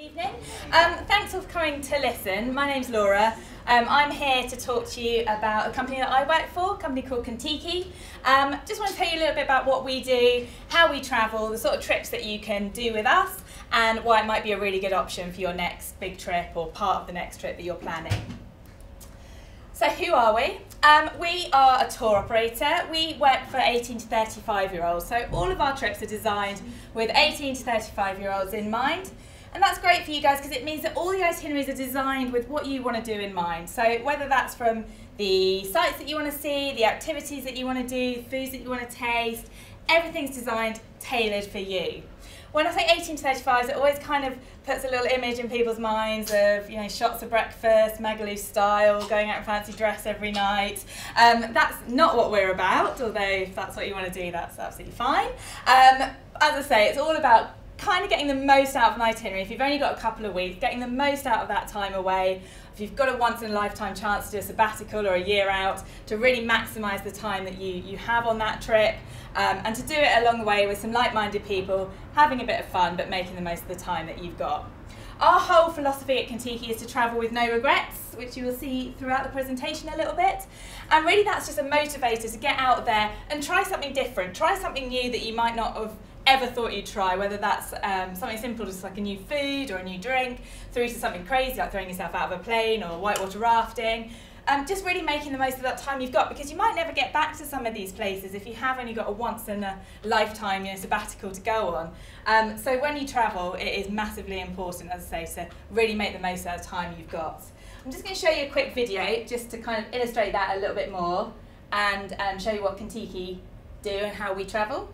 Evening. Thanks for coming to listen. My name's Laura. I'm here to talk to you about a company that I work for, a company called Contiki. Just want to tell you a little bit about what we do, how we travel, the sort of trips that you can do with us, and why it might be a really good option for your next big trip or part of the next trip that you're planning. So who are we? We are a tour operator. We work for 18 to 35-year-olds. So all of our trips are designed with 18 to 35-year-olds in mind. And that's great for you guys because it means that all the itineraries are designed with what you want to do in mind. So whether that's from the sites that you want to see, the activities that you want to do, foods that you want to taste, everything's designed, tailored for you. When I say 18 to 35s, it always kind of puts a little image in people's minds of, you know, shots of breakfast, Magaluf style, going out in fancy dress every night. That's not what we're about, although if that's what you want to do, that's absolutely fine. As I say, it's all about kind of getting the most out of an itinerary. If you've only got a couple of weeks, getting the most out of that time away. If you've got a once-in-a-lifetime chance to do a sabbatical or a year out, to really maximise the time that you have on that trip, and to do it along the way with some like-minded people, having a bit of fun, but making the most of the time that you've got. Our whole philosophy at Contiki is to travel with no regrets, which you will see throughout the presentation a little bit. And really that's just a motivator to get out there and try something different, try something new that you might not have ever thought you'd try, whether that's something simple, just like a new food or a new drink, through to something crazy like throwing yourself out of a plane or whitewater rafting. Just really making the most of that time you've got, because you might never get back to some of these places if you have only got a once-in-a-lifetime, sabbatical to go on. So when you travel, it is massively important, as I say, to really make the most of the time you've got. I'm just going to show you a quick video just to kind of illustrate that a little bit more and show you what Contiki do and how we travel.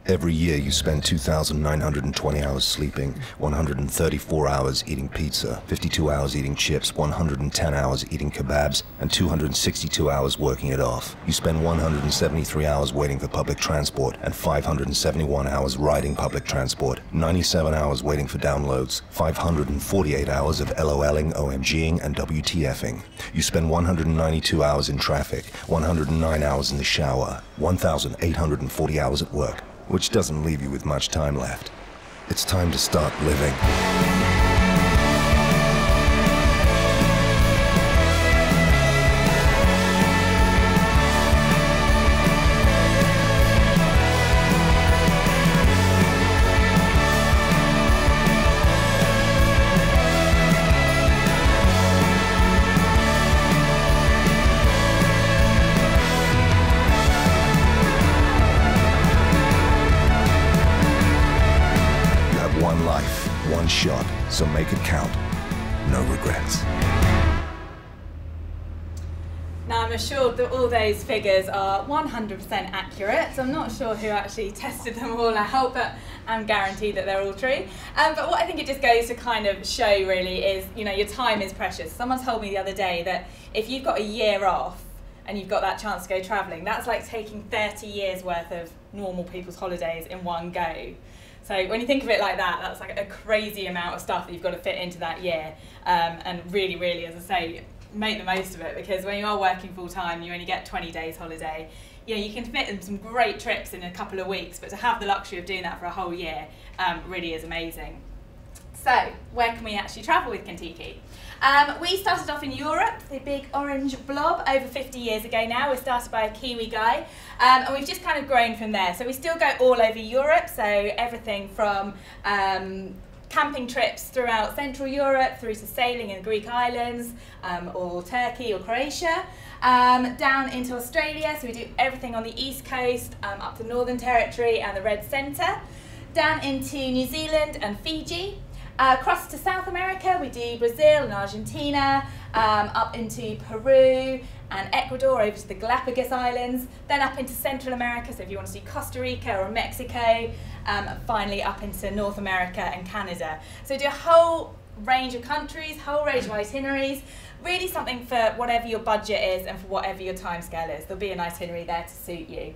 Every year you spend 2,920 hours sleeping, 134 hours eating pizza, 52 hours eating chips, 110 hours eating kebabs, and 262 hours working it off. You spend 173 hours waiting for public transport and 571 hours riding public transport, 97 hours waiting for downloads, 548 hours of LOLing, OMGing, and WTFing. You spend 192 hours in traffic, 109 hours in the shower, 1,840 hours at work, which doesn't leave you with much time left. It's time to start living. One life, one shot, so make it count. No regrets. Now I'm assured that all those figures are 100% accurate, so I'm not sure who actually tested them all out, but I'm guaranteed that they're all true. But what I think it just goes to kind of show really is, your time is precious. Someone told me the other day that if you've got a year off and you've got that chance to go travelling, that's like taking 30 years worth of normal people's holidays in one go. So when you think of it like that, that's like a crazy amount of stuff that you've got to fit into that year. And really, really, as I say, make the most of it, because when you are working full time, you only get 20 days holiday. You can fit in some great trips in a couple of weeks, but to have the luxury of doing that for a whole year really is amazing. So where can we actually travel with Contiki? We started off in Europe, the big orange blob, over 50 years ago now. We started by a Kiwi guy, and we've just kind of grown from there. So we still go all over Europe, so everything from camping trips throughout Central Europe, through to sailing in the Greek islands, or Turkey or Croatia, down into Australia, so we do everything on the East Coast, up to Northern Territory and the Red Centre, down into New Zealand and Fiji. Across to South America, we do Brazil and Argentina, up into Peru and Ecuador, over to the Galapagos Islands, then up into Central America, so if you want to see Costa Rica or Mexico, and finally up into North America and Canada. So we do a whole range of countries, whole range of itineraries, really something for whatever your budget is and for whatever your timescale is. There'll be an itinerary there to suit you.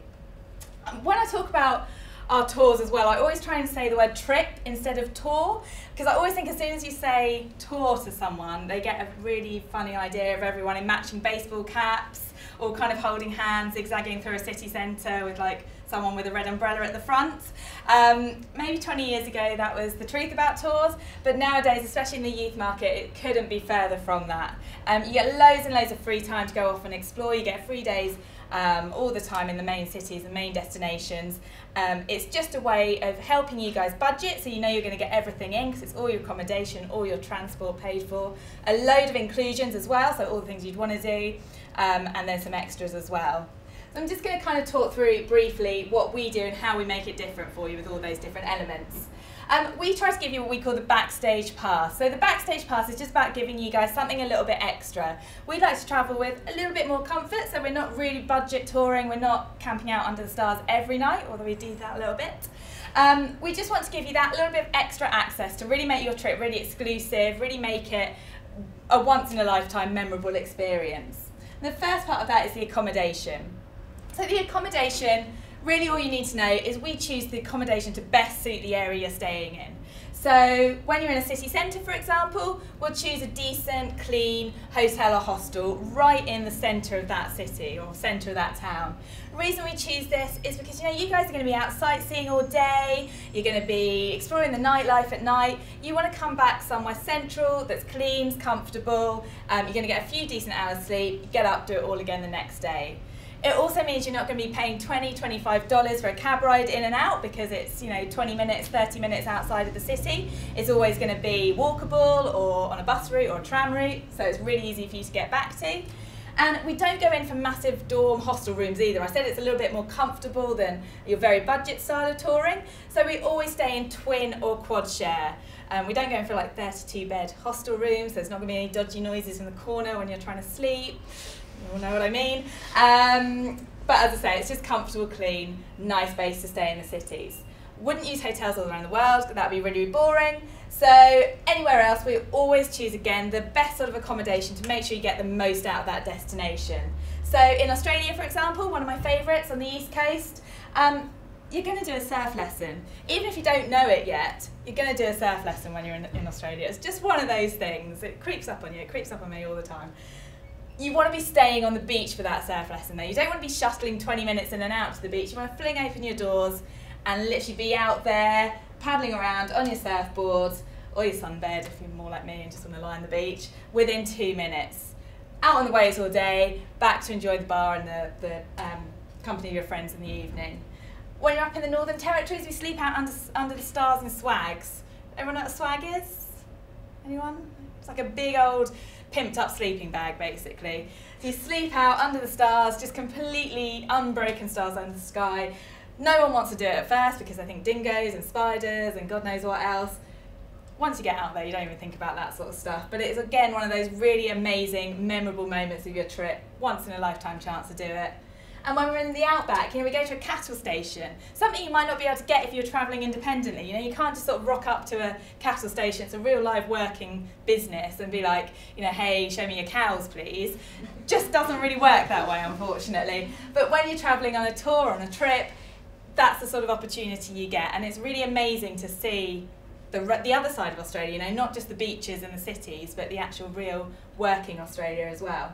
When I talk about our tours as well, I always try and say the word trip instead of tour, because I always think as soon as you say tour to someone, they get a really funny idea of everyone in matching baseball caps, or kind of holding hands, zigzagging through a city centre with like someone with a red umbrella at the front. Maybe 20 years ago that was the truth about tours, but nowadays, especially in the youth market, it couldn't be further from that. You get loads and loads of free time to go off and explore. You get free days all the time in the main cities and main destinations. It's just a way of helping you guys budget, so you know you're going to get everything in, because it's all your accommodation, all your transport paid for, a load of inclusions as well, so all the things you'd want to do, and then some extras as well. So I'm just going to kind of talk through briefly what we do and how we make it different for you with all those different elements. We try to give you what we call the Backstage Pass. So the Backstage Pass is just about giving you guys something a little bit extra. We like to travel with a little bit more comfort, so we're not really budget touring, we're not camping out under the stars every night, although we do that a little bit. We just want to give you that little bit of extra access to really make your trip really exclusive, really make it a once-in-a-lifetime memorable experience. And the first part of that is the accommodation. So the accommodation, really all you need to know is we choose the accommodation to best suit the area you're staying in. So when you're in a city centre, for example, we'll choose a decent, clean hotel or hostel right in the centre of that city or centre of that town. The reason we choose this is because, you know, you guys are going to be out sightseeing all day, you're going to be exploring the nightlife at night, you want to come back somewhere central that's clean, comfortable, you're going to get a few decent hours sleep, get up, do it all again the next day. It also means you're not going to be paying $20, $25 for a cab ride in and out, because it's, you know, 20 minutes, 30 minutes outside of the city. It's always going to be walkable or on a bus route or a tram route, so it's really easy for you to get back to. And we don't go in for massive dorm hostel rooms either. I said it's a little bit more comfortable than your very budget style of touring, so we always stay in twin or quad share. We don't go in for like 32-bed hostel rooms. There's not going to be any dodgy noises in the corner when you're trying to sleep. You all know what I mean. But as I say, it's just comfortable, clean, nice base to stay in the cities. Wouldn't use hotels all around the world, that would be really boring. So anywhere else, we always choose, again, the best sort of accommodation to make sure you get the most out of that destination. So in Australia, for example, one of my favourites on the East Coast, you're going to do a surf lesson. Even if you don't know it yet, you're going to do a surf lesson when you're in Australia. It's just one of those things. It creeps up on you. It creeps up on me all the time. You want to be staying on the beach for that surf lesson though. You don't want to be shuttling 20 minutes in and out to the beach. You want to fling open your doors and literally be out there paddling around on your surfboard or your sunbed if you're more like me and just want to lie on the beach within 2 minutes. Out on the waves all day, back to enjoy the bar and the company of your friends in the evening. When you're up in the Northern Territories, we sleep out under the stars in swags. Everyone know what a swag is? Anyone? It's like a big old pimped up sleeping bag, basically. So you sleep out under the stars, just completely unbroken stars under the sky. No one wants to do it at first because they think dingoes and spiders and God knows what else. Once you get out there, you don't even think about that sort of stuff. But it's, again, one of those really amazing, memorable moments of your trip. Once in a lifetime chance to do it. And when we're in the outback, you know, we go to a cattle station, something you might not be able to get if you're travelling independently. You know, you can't just sort of rock up to a cattle station. It's a real live working business and be like, you know, hey, show me your cows, please. Just doesn't really work that way, unfortunately. But when you're travelling on a tour, on a trip, that's the sort of opportunity you get. And it's really amazing to see the other side of Australia, you know, not just the beaches and the cities, but the actual real working Australia as well.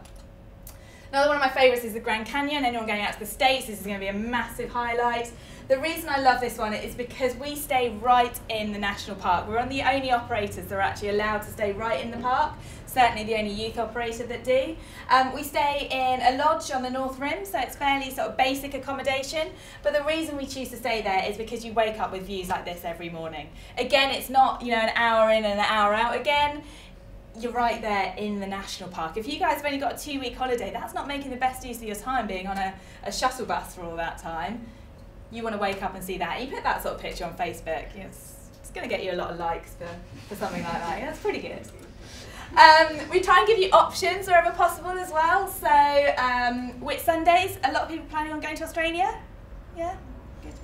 Another one of my favourites is the Grand Canyon. Anyone going out to the States, this is going to be a massive highlight. The reason I love this one is because we stay right in the national park. We're one of the only operators that are actually allowed to stay right in the park. Certainly the only youth operator that do. We stay in a lodge on the North Rim, so it's fairly sort of basic accommodation. But the reason we choose to stay there is because you wake up with views like this every morning. Again, it's not, you know, an hour in and an hour out again. You're right there in the national park. If you guys have only got a 2-week holiday, that's not making the best use of your time being on a shuttle bus for all that time. You want to wake up and see that. You put that sort of picture on Facebook, you know, it's going to get you a lot of likes for something like that. That's pretty good. We try and give you options wherever possible as well. So Whit Sundays, a lot of people planning on going to Australia. Yeah, good.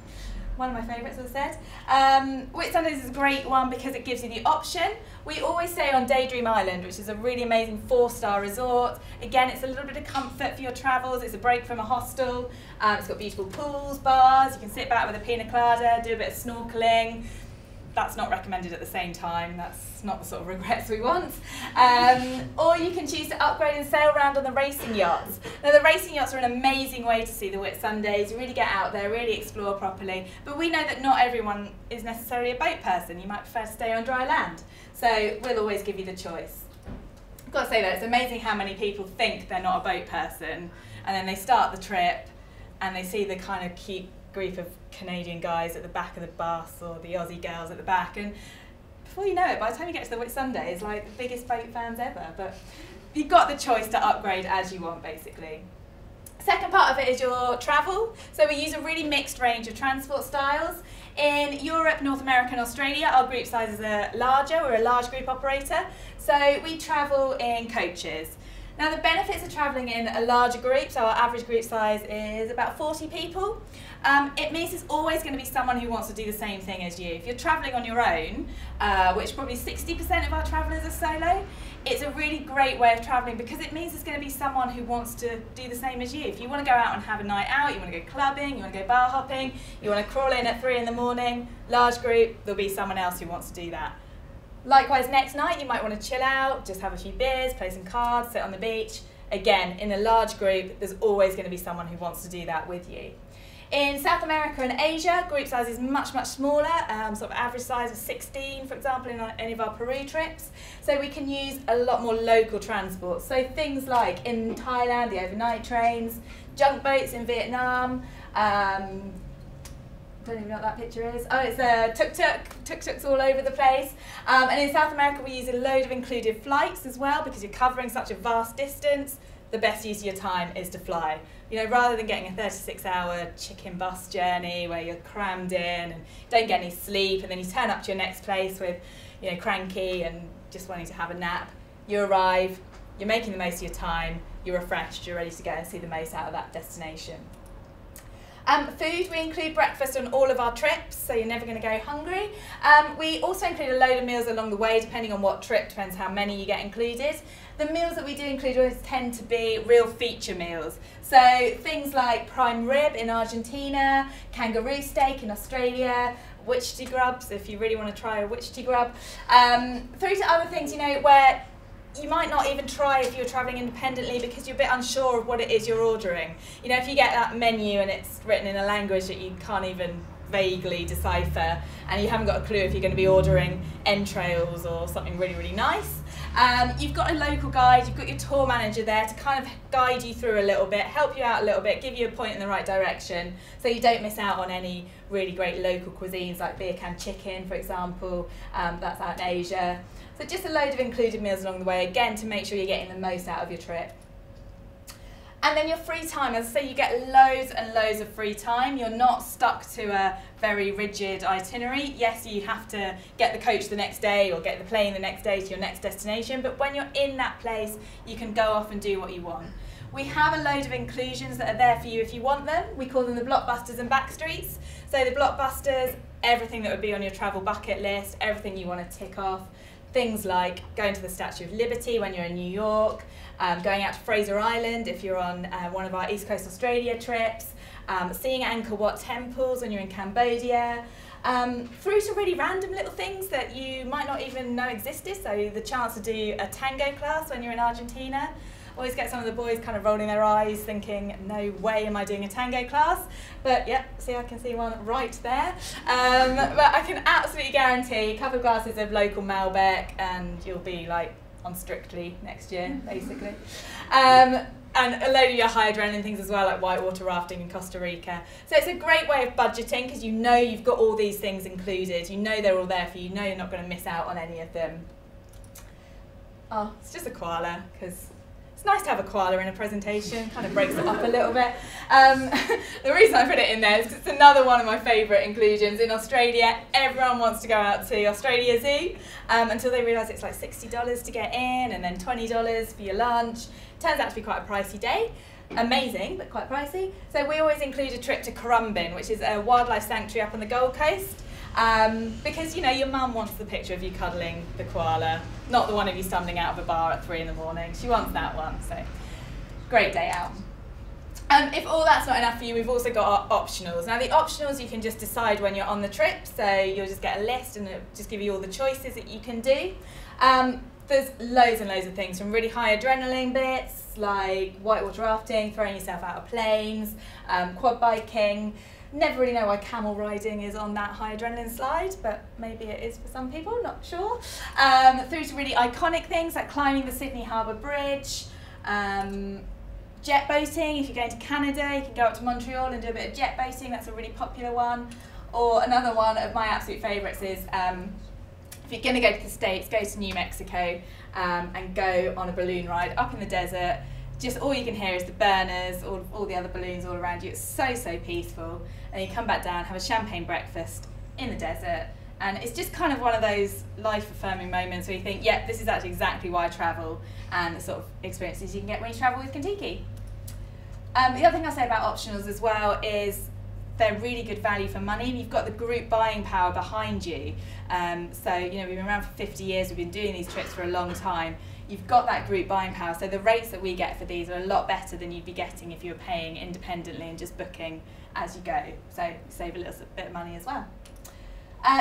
One of my favourites, as I said. Whit Sundays is a great one because it gives you the option. We always stay on Daydream Island, which is a really amazing 4-star resort. Again, it's a little bit of comfort for your travels. It's a break from a hostel. It's got beautiful pools, bars. You can sit back with a pina colada, do a bit of snorkeling. that's not recommended at the same time. That's not the sort of regrets we want. Or you can choose to upgrade and sail around on the racing yachts. Now the racing yachts are an amazing way to see the Whitsundays. You really get out there, really explore properly. But we know that not everyone is necessarily a boat person. You might prefer to stay on dry land. So we'll always give you the choice. I've got to say though, it's amazing how many people think they're not a boat person, and then they start the trip and they see the kind of cute group of Canadian guys at the back of the bus, or the Aussie girls at the back, and before you know it, by the time you get to the Whitsunday, it's like the biggest boat fans ever. But you've got the choice to upgrade as you want, basically. Second part of it is your travel. So we use a really mixed range of transport styles. In Europe, North America and Australia, our group sizes are larger. We're a large group operator. So we travel in coaches. Now the benefits of travelling in a larger group, so our average group size is about 40 people. It means there's always going to be someone who wants to do the same thing as you. If you're travelling on your own, which probably 60% of our travellers are solo, it's a really great way of travelling because it means there's going to be someone who wants to do the same as you. If you want to go out and have a night out, you want to go clubbing, you want to go bar hopping, you want to crawl in at 3 in the morning, large group, there'll be someone else who wants to do that. Likewise, next night you might want to chill out, just have a few beers, play some cards, sit on the beach. Again, in a large group, there's always going to be someone who wants to do that with you. In South America and Asia, group size is much, much smaller, sort of average size of 16, for example, in any of our Peru trips. So we can use a lot more local transport. So things like in Thailand, the overnight trains, junk boats in Vietnam, don't even know what that picture is. Oh, it's a tuk-tuk. Tuk-tuks all over the place. And in South America, we use a load of included flights as well because you're covering such a vast distance. The best use of your time is to fly. You know, rather than getting a 36-hour chicken bus journey where you're crammed in and don't get any sleep, and then you turn up to your next place with, you know, cranky and just wanting to have a nap. You arrive, you're making the most of your time, you're refreshed, you're ready to go and see the most out of that destination. Food, we include breakfast on all of our trips, so you're never going to go hungry. We also include a load of meals along the way, depending on what trip, depends how many you get included. The meals that we do include always tend to be real feature meals. So things like prime rib in Argentina, kangaroo steak in Australia, wichita grubs, if you really want to try a wichita grub, through to other things, you know, where you might not even try if you're travelling independently because you're a bit unsure of what it is you're ordering. You know, if you get that menu and it's written in a language that you can't even vaguely decipher, and you haven't got a clue if you're going to be ordering entrails or something really, really nice. You've got a local guide, you've got your tour manager there to kind of guide you through a little bit, help you out a little bit, give you a point in the right direction so you don't miss out on any really great local cuisines like beer can chicken, for example, that's out in Asia. So just a load of included meals along the way, again, to make sure you're getting the most out of your trip. And then your free time, as I say, you get loads and loads of free time. You're not stuck to a very rigid itinerary. Yes, you have to get the coach the next day or get the plane the next day to your next destination, but when you're in that place, you can go off and do what you want. We have a load of inclusions that are there for you if you want them. We call them the blockbusters and backstreets. So the blockbusters, everything that would be on your travel bucket list, everything you want to tick off. Things like going to the Statue of Liberty when you're in New York, going out to Fraser Island if you're on one of our East Coast Australia trips, seeing Angkor Wat temples when you're in Cambodia, through to really random little things that you might not even know existed. So the chance to do a tango class when you're in Argentina. Always get some of the boys kind of rolling their eyes thinking, no way am I doing a tango class. But yeah, see, I can see one right there. But I can absolutely guarantee a couple of glasses of local Malbec and you'll be like on Strictly next year, basically. And a load of your high adrenaline things as well, like whitewater rafting in Costa Rica. So it's a great way of budgeting because you know you've got all these things included. You know they're all there for you. You know you're not going to miss out on any of them. Oh, it's just a koala because it's nice to have a koala in a presentation, kind of breaks it up a little bit. The reason I put it in there is because it's another one of my favourite inclusions. In Australia, everyone wants to go out to Australia Zoo until they realise it's like $60 to get in and then $20 for your lunch. Turns out to be quite a pricey day. Amazing, but quite pricey. So we always include a trip to Currumbin, which is a wildlife sanctuary up on the Gold Coast. Because, you know, your mum wants the picture of you cuddling the koala, not the one of you stumbling out of a bar at 3 in the morning. She wants that one, so great day out. If all that's not enough for you, we've also got our optionals. Now the optionals you can just decide when you're on the trip, so you'll just get a list and it'll just give you all the choices that you can do. There's loads and loads of things, from really high adrenaline bits like whitewater rafting, throwing yourself out of planes, quad biking. Never really know why camel riding is on that high adrenaline slide, but maybe it is for some people, not sure. Through to really iconic things like climbing the Sydney Harbour Bridge, jet boating. If you're going to Canada, you can go up to Montreal and do a bit of jet boating. That's a really popular one. Or another one of my absolute favourites is if you're going to go to the States, go to New Mexico and go on a balloon ride up in the desert. Just all you can hear is the burners, all the other balloons all around you. It's so, so peaceful. And you come back down, have a champagne breakfast in the desert. And it's just kind of one of those life-affirming moments where you think, yeah, this is actually exactly why I travel, and the sort of experiences you can get when you travel with Contiki. The other thing I'll say about optionals as well is they're really good value for money. You've got the group buying power behind you. So, you know, we've been around for 50 years, we've been doing these trips for a long time. You've got that group buying power, so the rates that we get for these are a lot better than you'd be getting if you were paying independently and just booking as you go. So you save a little bit of money as well.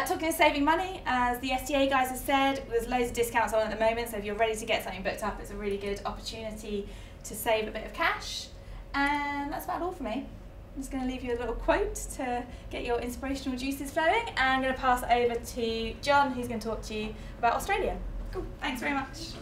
Talking of saving money, as the STA guys have said, there's loads of discounts on at the moment, so if you're ready to get something booked up, it's a really good opportunity to save a bit of cash. And that's about all for me. I'm just going to leave you a little quote to get your inspirational juices flowing, and I'm going to pass it over to John, who's going to talk to you about Australia. Cool, thanks very much.